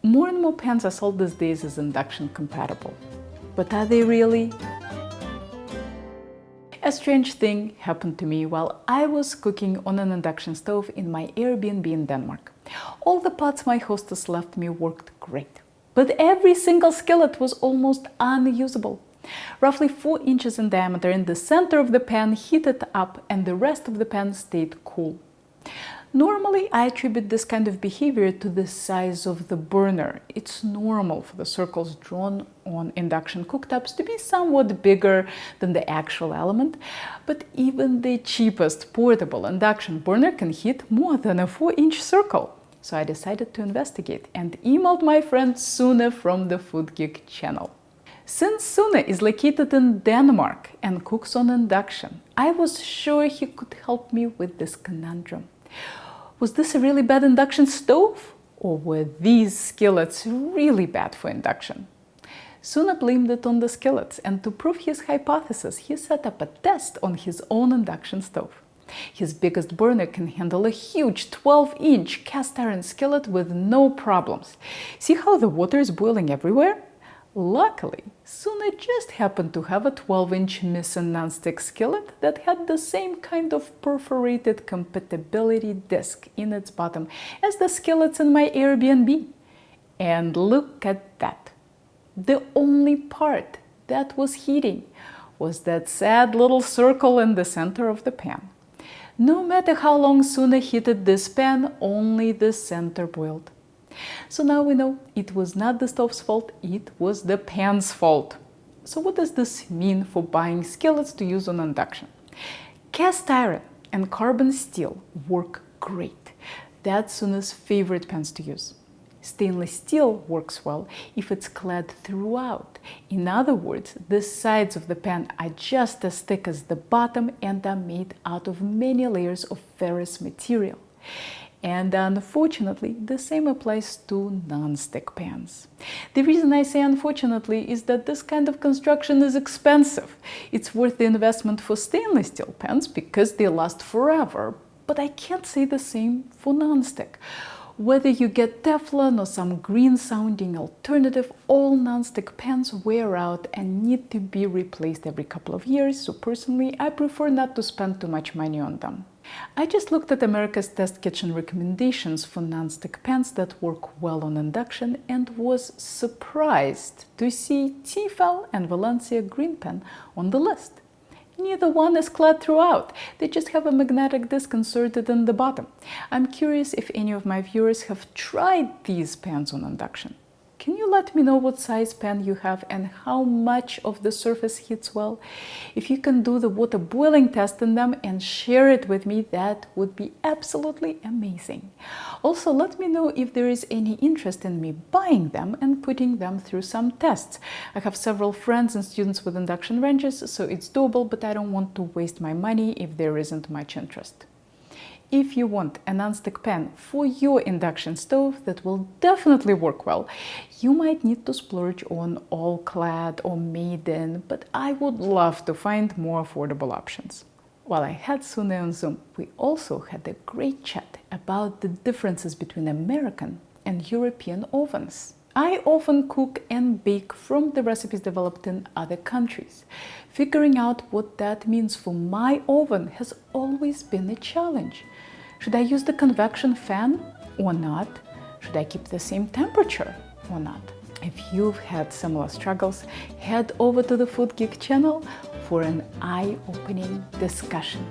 More and more pans are sold these days as induction compatible. But are they really? A strange thing happened to me while I was cooking on an induction stove in my Airbnb in Denmark. All the pots my hostess left me worked great, but every single skillet was almost unusable. Roughly 4 inches in diameter in the center of the pan heated up and the rest of the pan stayed cool. Normally, I attribute this kind of behavior to the size of the burner. It's normal for the circles drawn on induction cooktops to be somewhat bigger than the actual element, but even the cheapest portable induction burner can heat more than a 4-inch circle. So I decided to investigate and emailed my friend Sune from the Food Geek channel. Since Sune is located in Denmark and cooks on induction, I was sure he could help me with this conundrum. Was this a really bad induction stove? Or were these skillets really bad for induction? Sune blamed it on the skillets, and to prove his hypothesis, he set up a test on his own induction stove. His biggest burner can handle a huge 12-inch cast iron skillet with no problems. See how the water is boiling everywhere? Luckily, Sune just happened to have a 12-inch Nonstick skillet that had the same kind of perforated compatibility disc in its bottom as the skillets in my Airbnb. And look at that! The only part that was heating was that sad little circle in the center of the pan. No matter how long Sune heated this pan, only the center boiled. So now we know it was not the stove's fault, it was the pan's fault. So what does this mean for buying skillets to use on induction? Cast iron and carbon steel work great. That's Sune's favorite pans to use. Stainless steel works well if it's clad throughout. In other words, the sides of the pan are just as thick as the bottom and are made out of many layers of ferrous material. And unfortunately, the same applies to non-stick pans. The reason I say unfortunately is that this kind of construction is expensive. It's worth the investment for stainless steel pans because they last forever, but I can't say the same for non-stick. Whether you get Teflon or some green-sounding alternative, all non-stick pans wear out and need to be replaced every couple of years, so personally I prefer not to spend too much money on them. I just looked at America's Test Kitchen recommendations for non-stick pans that work well on induction and was surprised to see Tefal and Valencia Green Pan on the list. Neither one is clad throughout, they just have a magnetic disc inserted in the bottom. I'm curious if any of my viewers have tried these pans on induction. Can you let me know what size pan you have and how much of the surface heats well? If you can do the water boiling test in them and share it with me, that would be absolutely amazing. Also, let me know if there is any interest in me buying them and putting them through some tests. I have several friends and students with induction ranges, so it's doable, but I don't want to waste my money if there isn't much interest. If you want a non-stick pan for your induction stove that will definitely work well, you might need to splurge on all-clad or maiden, but I would love to find more affordable options. While I had Sune on Zoom, we also had a great chat about the differences between American and European ovens. I often cook and bake from the recipes developed in other countries. Figuring out what that means for my oven has always been a challenge. Should I use the convection fan or not? Should I keep the same temperature or not? If you've had similar struggles, head over to the Food Geek channel for an eye-opening discussion.